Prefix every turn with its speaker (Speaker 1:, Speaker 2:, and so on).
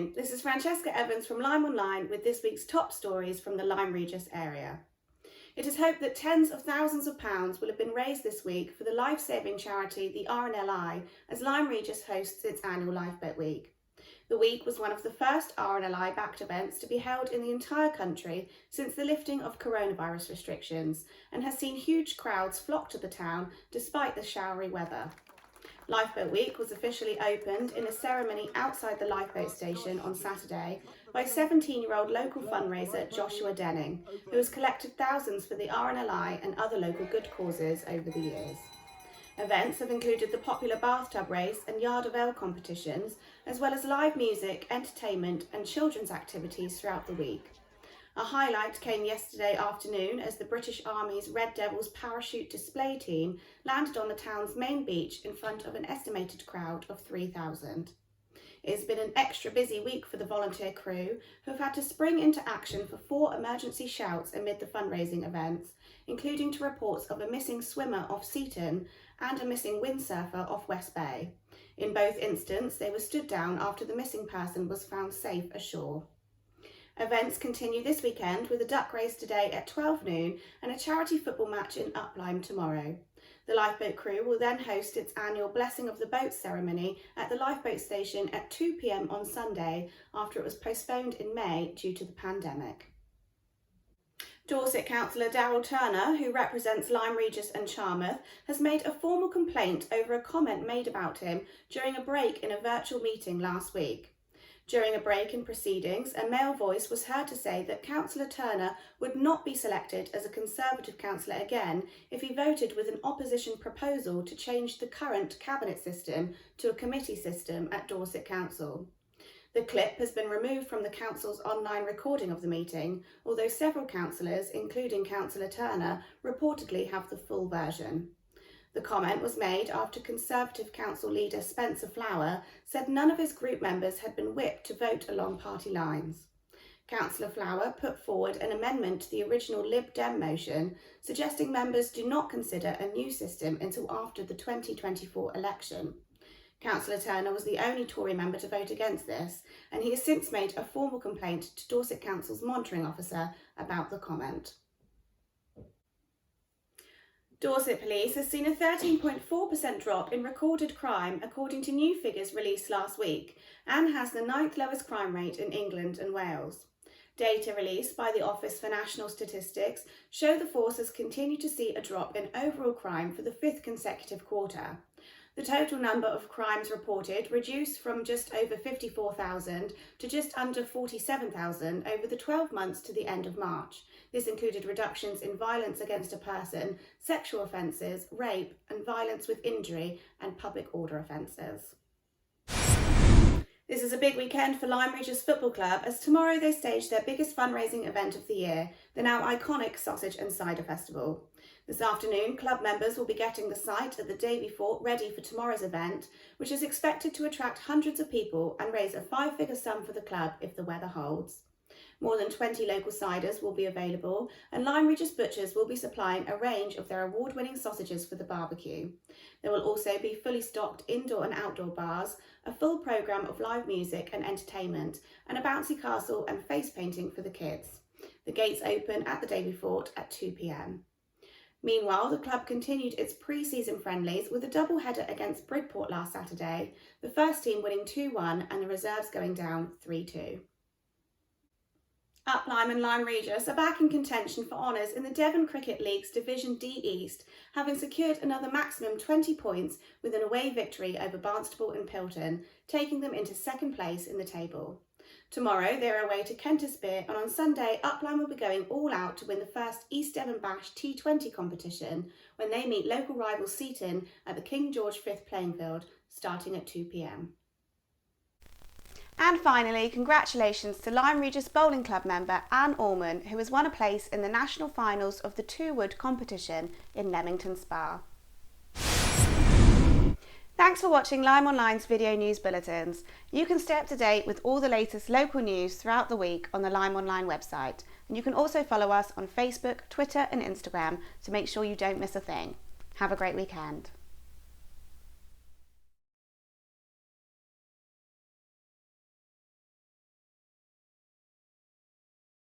Speaker 1: afternoon. This is Francesca Evans from LymeOnline with this week's top stories from the Lyme Regis area. It is hoped that tens of thousands of pounds will have been raised this week for the life-saving charity the RNLI as Lyme Regis hosts its annual Lifeboat Week. The week was one of the first RNLI-backed events to be held in the entire country since the lifting of coronavirus restrictions and has seen huge crowds flock to the town despite the showery weather. Lifeboat Week was officially opened in a ceremony outside the lifeboat station on Saturday by 17-year-old local fundraiser Joshua Denning, who has collected thousands for the RNLI and other local good causes over the years. Events have included the popular bathtub race and yard of ale competitions, as well as live music, entertainment and children's activities throughout the week. A highlight came yesterday afternoon as the British Army's Red Devils parachute display team landed on the town's main beach in front of an estimated crowd of 3,000. It has been an extra busy week for the volunteer crew, who have had to spring into action for 4 emergency shouts amid the fundraising events, including to reports of a missing swimmer off Seaton and a missing windsurfer off West Bay. In both instances, they were stood down after the missing person was found safe ashore. Events continue this weekend with a duck race today at 12 noon and a charity football match in Lyme tomorrow. The lifeboat crew will then host its annual Blessing of the Boat ceremony at the lifeboat station at 2 p.m. on Sunday after it was postponed in May due to the pandemic. Dorset Councillor Darryl Turner, who represents Lyme Regis and Charmouth, has made a formal complaint over a comment made about him during a break in a virtual meeting last week. During a break in proceedings, a male voice was heard to say that Councillor Turner would not be selected as a Conservative councillor again if he voted with an opposition proposal to change the current cabinet system to a committee system at Dorset Council. The clip has been removed from the council's online recording of the meeting, although several councillors, including Councillor Turner, reportedly have the full version. The comment was made after Conservative Council leader Spencer Flower said none of his group members had been whipped to vote along party lines. Councillor Flower put forward an amendment to the original Lib Dem motion, suggesting members do not consider a new system until after the 2024 election. Councillor Turner was the only Tory member to vote against this, and he has since made a formal complaint to Dorset Council's monitoring officer about the comment. Dorset Police has seen a 13.4% drop in recorded crime according to new figures released last week and has the 9th lowest crime rate in England and Wales. Data released by the Office for National Statistics show the force has continued to see a drop in overall crime for the 5th consecutive quarter. The total number of crimes reported reduced from just over 54,000 to just under 47,000 over the 12 months to the end of March. This included reductions in violence against a person, sexual offences, rape and violence with injury and public order offences. This is a big weekend for Lyme Regis Football Club as tomorrow they stage their biggest fundraising event of the year, the now iconic Sausage and Cider Festival. This afternoon, club members will be getting the site at the Davy Fort ready for tomorrow's event, which is expected to attract hundreds of people and raise a 5-figure sum for the club if the weather holds. More than 20 local ciders will be available, and Lyme Regis butchers will be supplying a range of their award-winning sausages for the barbecue. There will also be fully stocked indoor and outdoor bars, a full programme of live music and entertainment, and a bouncy castle and face painting for the kids. The gates open at the Davy Fort at 2 p.m. Meanwhile, the club continued its pre-season friendlies with a double-header against Bridport last Saturday, the first team winning 2-1 and the reserves going down 3-2. Lyme and Lyme Regis are back in contention for honours in the Devon Cricket League's Division D East, having secured another maximum 20 points with an away victory over Barnstaple and Pilton, taking them into second place in the table. Tomorrow they are away to Kentisbeare, and on Sunday Lyme will be going all out to win the first East Devon Bash T20 competition when they meet local rival Seaton at the King George V playing field starting at 2 p.m. And finally, congratulations to Lyme Regis Bowling Club member Anne Allman, who has won a place in the national finals of the two-wood competition in Leamington Spa. Thanks for watching LymeOnline's video news bulletins. You can stay up to date with all the latest local news throughout the week on the LymeOnline website. And you can also follow us on Facebook, Twitter and Instagram to make sure you don't miss a thing. Have a great weekend.